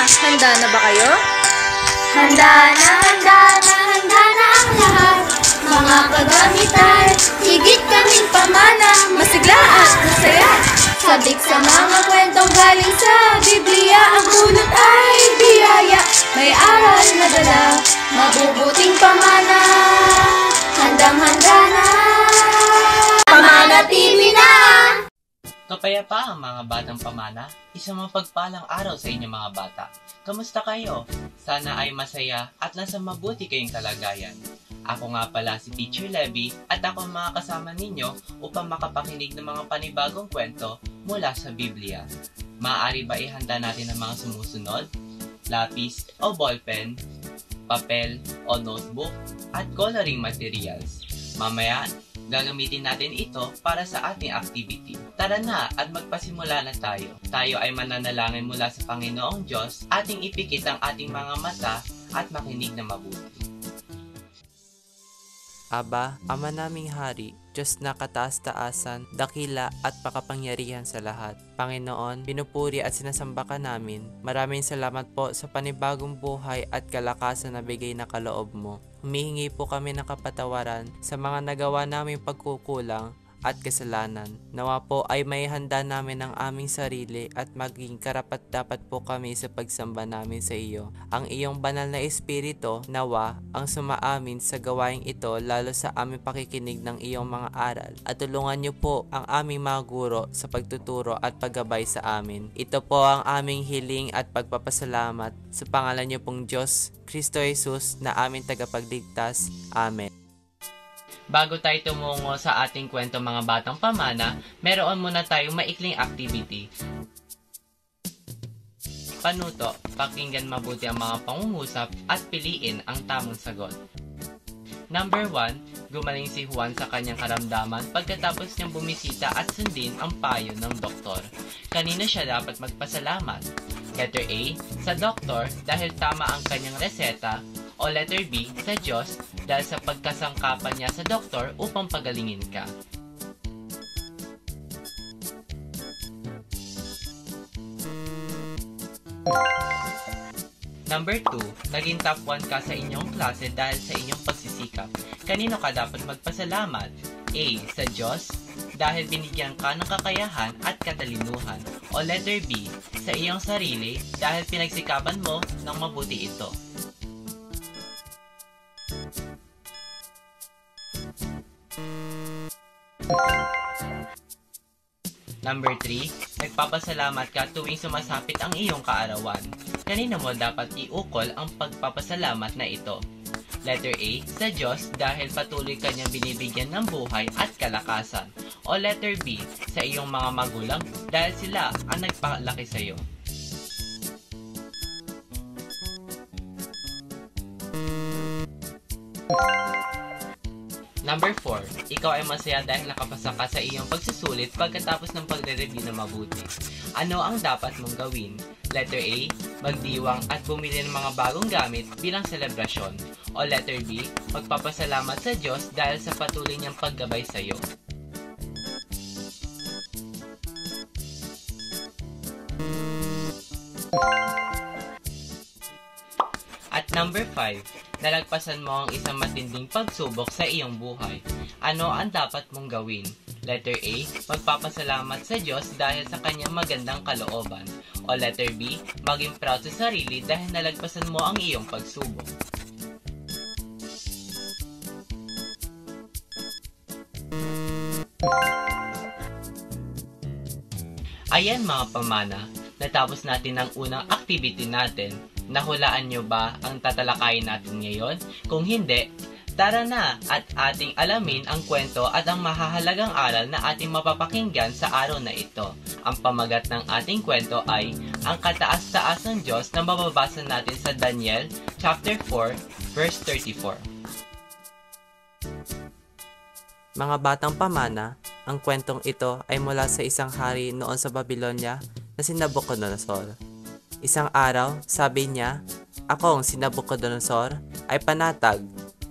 Handa na ba kayo? Handa na, handa na, handa na ang lahat. Mga kagamitan, higit kaming pamana. Masigla at masaya. Sabik sa mga kwentong galing sa Biblia. Ang bunot ay biyaya, may aral na dala, mabubuting pamana. Handang-handa na, Pamana TV na! Kapayapaan mga batang pamana, isang mapagpalang araw sa inyong mga bata. Kamusta kayo? Sana ay masaya at nasa mabuti kayong kalagayan. Ako nga pala si Teacher Levy at ako ang mga kasama ninyo upang makapakinig ng mga panibagong kwento mula sa Biblia. Maaari ba ihanda natin ang mga sumusunod? Lapis o ballpen, papel o notebook, at coloring materials. Mamaya, gagamitin natin ito para sa ating activity. Tara na at magpasimula na tayo. Tayo ay mananalangin mula sa Panginoong Diyos, ating ipikit ang ating mga mata at makinig na mabuti. Aba, Ama naming Hari, Diyos na kataas-taasan, dakila at makapangyarihan sa lahat. Panginoon, pinupuri at sinasamba ka namin. Maraming salamat po sa panibagong buhay at kalakasan na bigay na kaloob mo. Humihingi po kami ng kapatawaran sa mga nagawa naming pagkukulang at kasalanan. Nawa po ay may handa namin ang aming sarili at maging karapat-dapat po kami sa pagsamba namin sa iyo. Ang iyong banal na espiritu, nawa, ang sumaamin sa gawaing ito lalo sa aming pakikinig ng iyong mga aral. At tulungan niyo po ang aming mga guro sa pagtuturo at paggabay sa amin. Ito po ang aming hiling at pagpapasalamat sa pangalan niyo pong Diyos, Kristo Jesus, na aming tagapagligtas. Amen. Bago tayo tumungo sa ating kwento mga batang pamana, meron muna tayong maikling activity. Panuto, pakinggan mabuti ang mga pangungusap at piliin ang tamang sagot. Number 1, gumaling si Juan sa kanyang karamdaman pagkatapos niyang bumisita at sundin ang payo ng doktor. Kanino siya dapat magpasalamat? Letter A, sa doktor dahil tama ang kanyang reseta, o letter B, sa Diyos dahil sa pagkasangkapan niya sa doktor upang pagalingin ka. Number 2, naging top 1 ka sa inyong klase dahil sa inyong pagsisikap. Kanino ka dapat magpasalamat? A, sa Diyos dahil binigyan ka ng kakayahan at katalinuhan. O letter B, sa iyong sarili dahil pinagsikapan mo ng mabuti ito. Number 3, nagpapasalamat ka tuwing sumasapit ang iyong kaarawan. Kanino mo dapat iukol ang pagpapasalamat na ito? Letter A, sa Diyos dahil patuloy kanyang binibigyan ng buhay at kalakasan. O letter B, sa iyong mga magulang dahil sila ang nagpalaki sa iyo. Number 4, ikaw ay masaya dahil nakapasa ka sa iyong pagsusulit pagkatapos ng pagre-review na mabuti. Ano ang dapat mong gawin? Letter A, magdiwang at bumili ng mga bagong gamit bilang selebrasyon. O letter B, magpapasalamat sa Diyos dahil sa patuloy niyang paggabay sa iyo. At number 5, nalagpasan mo ang isang matinding pagsubok sa iyong buhay. Ano ang dapat mong gawin? Letter A, magpapasalamat sa Diyos dahil sa kanyang magandang kalooban. O letter B, maging proud sa sarili dahil nalagpasan mo ang iyong pagsubok. Ayan mga pamana, natapos natin ang unang activity natin. Nahulaan nyo ba ang tatalakayin natin ngayon? Kung hindi, tara na at ating alamin ang kwento at ang mahahalagang aral na ating mapapakinggan sa araw na ito. Ang pamagat ng ating kwento ay ang kataas-taasang Diyos na mababasa natin sa Daniel chapter 4, verse 34. Mga batang pamana, ang kwentong ito ay mula sa isang hari noon sa Babylonia na si Nabucodonosor. Isang araw, sabi niya, akong si Nabucodonosor ay panatag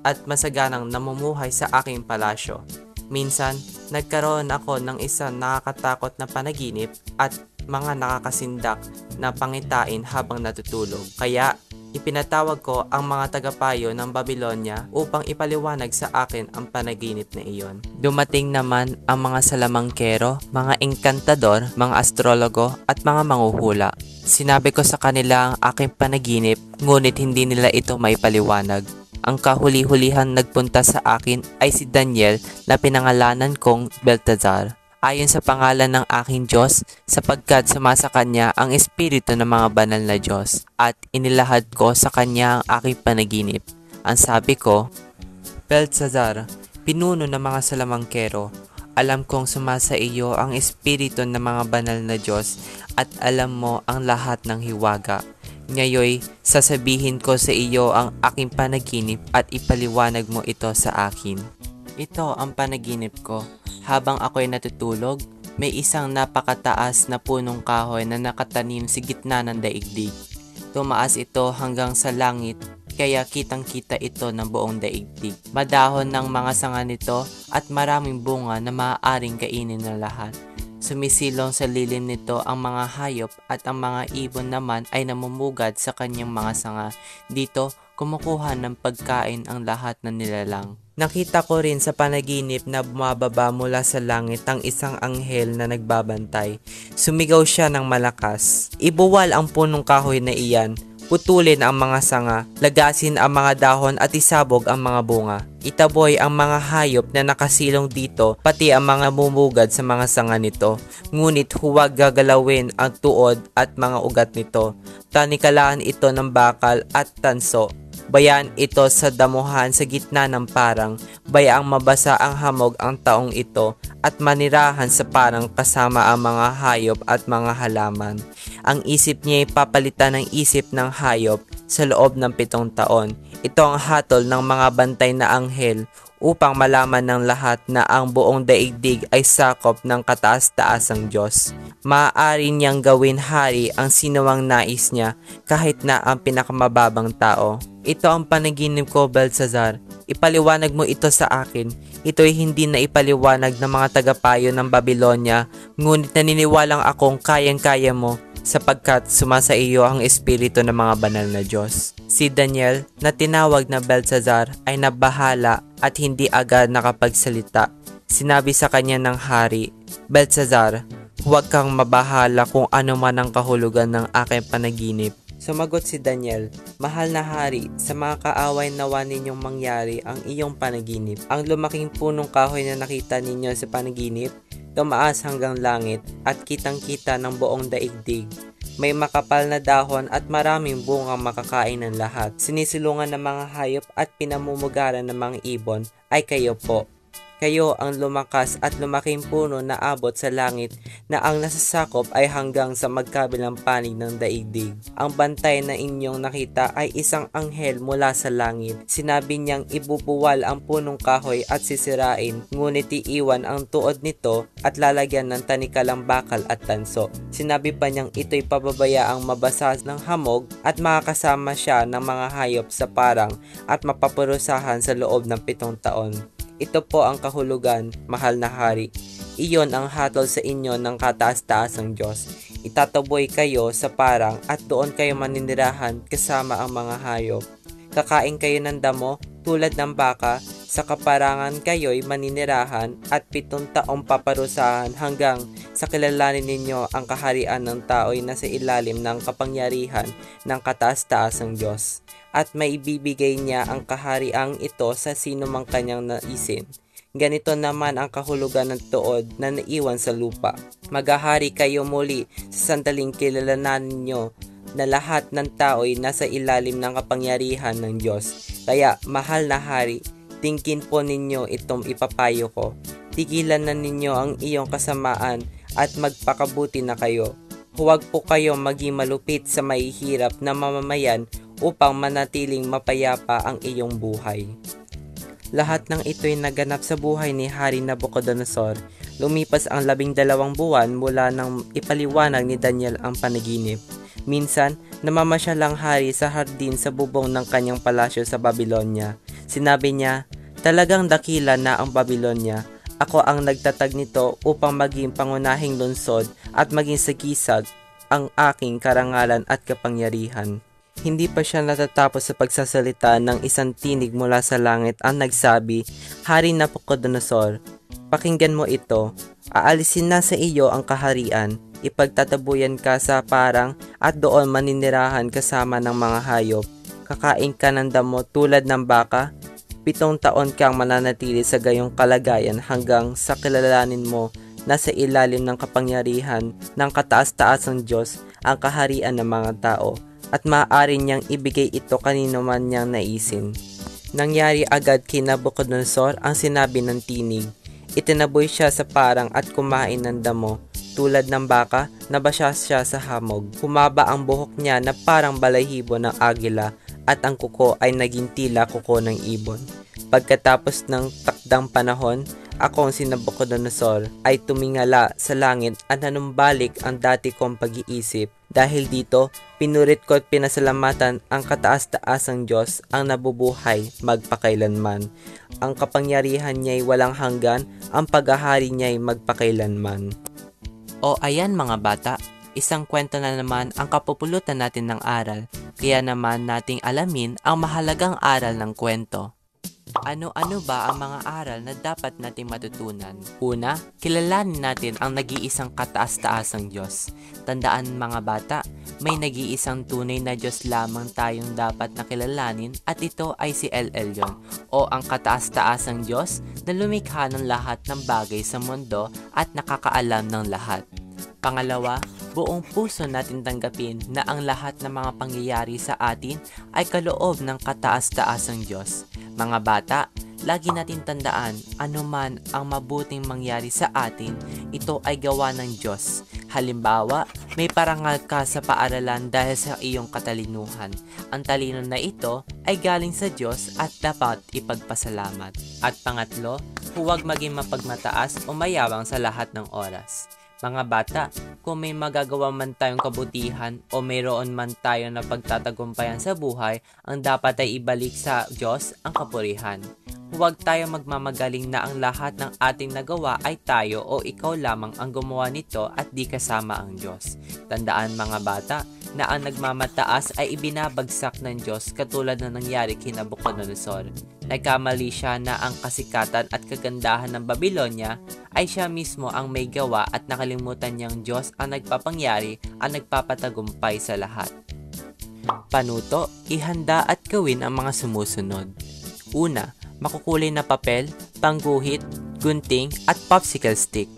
at masaganang namumuhay sa aking palasyo. Minsan, nagkaroon ako ng isang nakakatakot na panaginip at mga nakakasindak na pangitain habang natutulog. Kaya ipinatawag ko ang mga tagapayo ng Babylonia upang ipaliwanag sa akin ang panaginip na iyon. Dumating naman ang mga salamangkero, mga engkantador, mga astrologo at mga manghuhula. Sinabi ko sa kanila ang aking panaginip, ngunit hindi nila ito maipaliwanag. Ang kahuli-hulihan nagpunta sa akin ay si Daniel na pinangalanan kong Belteshazzar. Ayon sa pangalan ng aking Diyos, sapagkat sumasa kanya ang espiritu ng mga banal na Diyos, at inilahad ko sa kanya ang aking panaginip. Ang sabi ko, Belteshazzar, pinuno ng mga salamangkero, alam kong sumasa iyo ang espiritu ng mga banal na Diyos, at alam mo ang lahat ng hiwaga. Ngayoy, sasabihin ko sa iyo ang aking panaginip at ipaliwanag mo ito sa akin. Ito ang panaginip ko. Habang ako'y natutulog, may isang napakataas na punong kahoy na nakatanim sa gitna ng daigdig. Tumaas ito hanggang sa langit, kaya kitang-kita ito ng buong daigdig. Madahon ng mga sanga nito at maraming bunga na maaaring kainin ng lahat. Sumisilong sa lilim nito ang mga hayop at ang mga ibon naman ay namumugad sa kanyang mga sanga. Dito, kumukuha ng pagkain ang lahat ng nilalang. Nakita ko rin sa panaginip na bumababa mula sa langit ang isang anghel na nagbabantay. Sumigaw siya ng malakas. Ibuwal ang punong kahoy na iyan. Putulin ang mga sanga, lagasin ang mga dahon at isabog ang mga bunga. Itaboy ang mga hayop na nakasilong dito, pati ang mga mumugad sa mga sanga nito. Ngunit huwag gagalawin ang tuod at mga ugat nito. Tanikalaan ito ng bakal at tanso. Bayaan ito sa damuhan sa gitna ng parang, bayaang mabasa ang hamog ang taong ito at manirahan sa parang kasama ang mga hayop at mga halaman. Ang isip niya ay papalitan ng isip ng hayop sa loob ng 7 taon. Ito ang hatol ng mga bantay na anghel upang malaman ng lahat na ang buong daigdig ay sakop ng kataas-taasang Diyos. Maaari niyang gawin hari ang sinuwang nais niya kahit na ang pinakamababang tao. Ito ang panaginip ko, Belteshazzar. Ipaliwanag mo ito sa akin. Ito'y hindi na ipaliwanag ng mga tagapayo ng Babylonia, ngunit naniniwalang akong kayang-kaya mo sapagkat sumasa iyo ang espiritu ng mga banal na Diyos. Si Daniel, na tinawag na Belteshazzar, ay nabahala at hindi agad nakapagsalita. Sinabi sa kanya ng hari, Belteshazzar, huwag kang mabahala kung ano man ang kahulugan ng aking panaginip. Sumagot si Daniel, Mahal na hari, sa mga kaaway nawa ninyong mangyari ang iyong panaginip. Ang lumaking punong kahoy na nakita ninyo sa panaginip, tumaas hanggang langit at kitang-kita ng buong daigdig. May makapal na dahon at maraming bungang makakain ng lahat. Sinisilungan ng mga hayop at pinamumugaran ng mga ibon ay kayo po. Kayo ang lumakas at lumaking puno na abot sa langit na ang nasasakop ay hanggang sa magkabilang panig ng daigdig. Ang bantay na inyong nakita ay isang anghel mula sa langit. Sinabi niyang ibubuwal ang punong kahoy at sisirain, ngunit iiwan ang tuod nito at lalagyan ng tanikalang bakal at tanso. Sinabi pa niyang ito'y pababayaang mabasa ng hamog at makakasama siya ng mga hayop sa parang at mapaparusahan sa loob ng 7 taon. Ito po ang kahulugan, mahal na hari. Iyon ang hatol sa inyo ng kataas-taasang Diyos. Itataboy kayo sa parang at doon kayo maninirahan kasama ang mga hayop. Kakain kayo ng damo tulad ng baka, sa kaparangan kayo'y maninirahan at 7 taong paparusahan hanggang sa kilalanin ninyo ang kaharian ng tao'y nasa ilalim ng kapangyarihan ng kataas-taasang Diyos. At maibibigay niya ang kahariang ito sa sino mang kanyang naisin. Ganito naman ang kahulugan ng tuod na naiwan sa lupa. Maghahari kayo muli sa sandaling kilalanan ninyo na lahat ng tao'y nasa ilalim ng kapangyarihan ng Diyos. Kaya, mahal na hari, tingkin po ninyo itong ipapayo ko. Tigilan na ninyo ang iyong kasamaan at magpakabuti na kayo. Huwag po kayo maging malupit sa mahihirap na mamamayan upang manatiling mapayapa ang iyong buhay. Lahat ng ito'y naganap sa buhay ni Hari Nabucodonosor. Lumipas ang 12 buwan mula nang ipaliwanag ni Daniel ang panaginip. Minsan, namamasyal ang hari sa hardin sa bubong ng kanyang palasyo sa Babylonia. Sinabi niya, talagang dakila na ang Babylonia. Ako ang nagtatag nito upang maging pangunahing lungsod at maging sagisag ang aking karangalan at kapangyarihan. Hindi pa siya natatapos sa pagsasalita ng isang tinig mula sa langit ang nagsabi, Hari Nabucodonosor, pakinggan mo ito. Aalisin na sa iyo ang kaharian. Ipagtatabuyan ka sa parang at doon maninirahan kasama ng mga hayop. Kakain ka ng damo tulad ng baka. 7 taon kang mananatili sa gayong kalagayan hanggang sa kilalanin mo na sa ilalim ng kapangyarihan ng kataas-taasang Diyos ang kaharian ng mga tao at maaari niyang ibigay ito kanino man niyang naisin. Nangyari agad kay Nabucodonosor ang sinabi ng tinig. Itinaboy siya sa parang at kumain ng damo. Tulad ng baka, nabasya siya sa hamog. Humaba ang buhok niya na parang balahibo ng agila at ang kuko ay naging tila kuko ng ibon. Pagkatapos ng takdang panahon, akong si Nabucodonosor ay tumingala sa langit at nanumbalik ang dati kong pag-iisip. Dahil dito, pinurit ko at pinasalamatan ang kataas-taasang Diyos ang nabubuhay magpakailanman. Ang kapangyarihan niya'y walang hanggan, ang paghahari niya'y magpakailanman. O ayan mga bata, isang kwento na naman ang kapupulutan natin ng aral, kaya naman nating alamin ang mahalagang aral ng kwento. Ano-ano ba ang mga aral na dapat nating matutunan? Una, kilalanin natin ang nag-iisang kataas-taasang Diyos. Tandaan mga bata, may nag-iisang tunay na Diyos lamang tayong dapat na kilalanin at ito ay si El Elyon o ang kataas-taasang Diyos na lumikha ng lahat ng bagay sa mundo at nakakaalam ng lahat. Pangalawa, buong puso natin tanggapin na ang lahat ng mga pangyayari sa atin ay kaloob ng kataas-taasang Diyos. Mga bata, lagi natin tandaan anuman ang mabuting mangyari sa atin, ito ay gawa ng Diyos. Halimbawa, may parangal ka sa paaralan dahil sa iyong katalinuhan. Ang talino na ito ay galing sa Diyos at dapat ipagpasalamat. At pangatlo, huwag maging mapagmataas o mayabang sa lahat ng oras. Mga bata, kung may magagawa man tayong kabutihan o mayroon man tayo na pagtatagumpayan sa buhay, ang dapat ay ibalik sa Diyos ang kapurihan. Huwag tayo magmamagaling na ang lahat ng ating nagawa ay tayo o ikaw lamang ang gumawa nito at di kasama ang Diyos. Tandaan mga bata na ang nagmamataas ay ibinabagsak ng Diyos katulad na nangyari kay Nabucodonosor. Nagkamali siya na ang kasikatan at kagandahan ng Babylonia ay siya mismo ang may gawa at nakalimutan niyang Diyos ang nagpapangyari at nagpapatagumpay sa lahat. Panuto, ihanda at gawin ang mga sumusunod. Una, makukulay na papel, pangguhit, gunting at popsicle stick.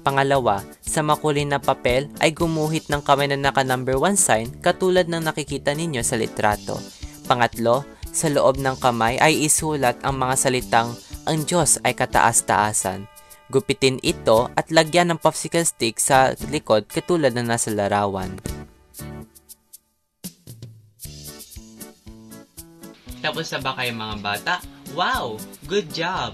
Pangalawa, sa makulay na papel ay gumuhit ng kamay na naka number 1 sign katulad ng nakikita ninyo sa litrato. Pangatlo, sa loob ng kamay ay isulat ang mga salitang ang Diyos ay kataas-taasan. Gupitin ito at lagyan ng popsicle stick sa likod katulad na nasa larawan. Tapos na ba kayo mga bata? Wow! Good job!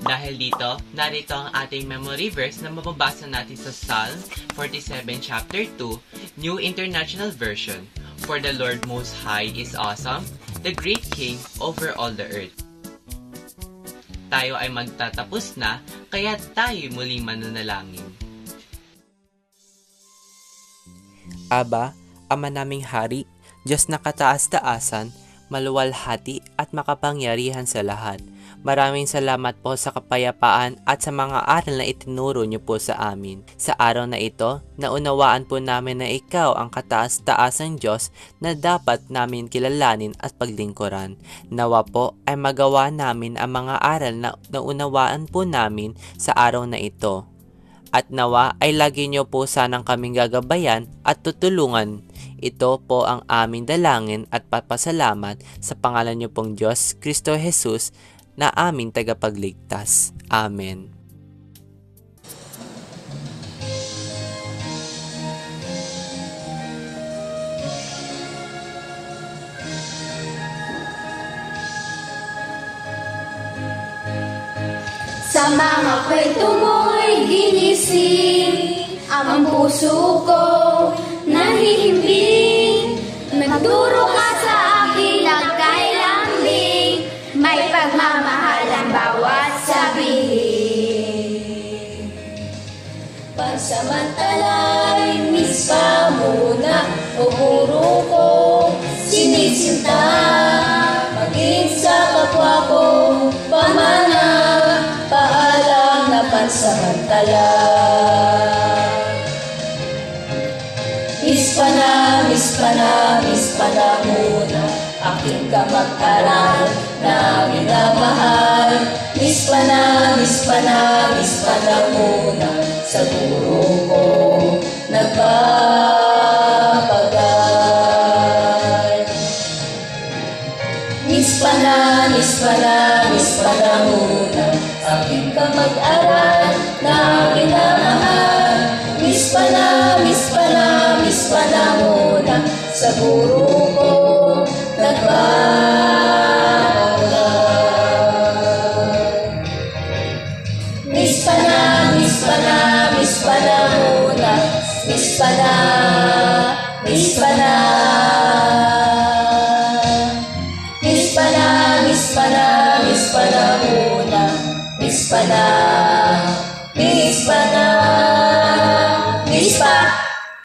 Dahil dito, narito ang ating memory verse na mababasa natin sa Psalm 47 chapter 2, New International Version. For the Lord Most High is awesome, the great King over all the earth. Tayo ay magtatapos na, kaya tayo muling mananalangin. Aba, Ama naming Hari, Diyos na kataas-taasan, maluwalhati at makapangyarihan sa lahat. Maraming salamat po sa kapayapaan at sa mga aral na itinuro niyo po sa amin. Sa araw na ito, naunawaan po namin na ikaw ang kataas-taasang Diyos na dapat namin kilalanin at paglingkuran. Nawa po ay magawa namin ang mga aral na naunawaan po namin sa araw na ito. At nawa ay lagi niyo po sanang kaming gagabayan at tutulungan. Ito po ang aming dalangin at papasalamat sa pangalan niyo pong Diyos, Kristo Jesus, na aming tagapagligtas. Amen. Sa mga kwento mo'y ginising ang puso ko nahihimbing. Nagturo ka sa akin nagkailambing, may pagmamahal ang bawat sabihin. Miss pa na, miss pa na, miss pa na muna aking kamag-aral na minamahal. Miss pa na, miss pa na, miss pa na muna sa guro ko nagpapagal. Miss pa na, miss pa na, miss pa na muna aking kamag-aral na minamahal. Miss pa na, miss pa na, miss pa na muna sa guro ko nagpapagal. Miss pa na, miss pa na, miss pa na muna. Miss pa na, miss pa na. Miss pa na, miss pa na, miss pa na muna. Miss pa na, miss pa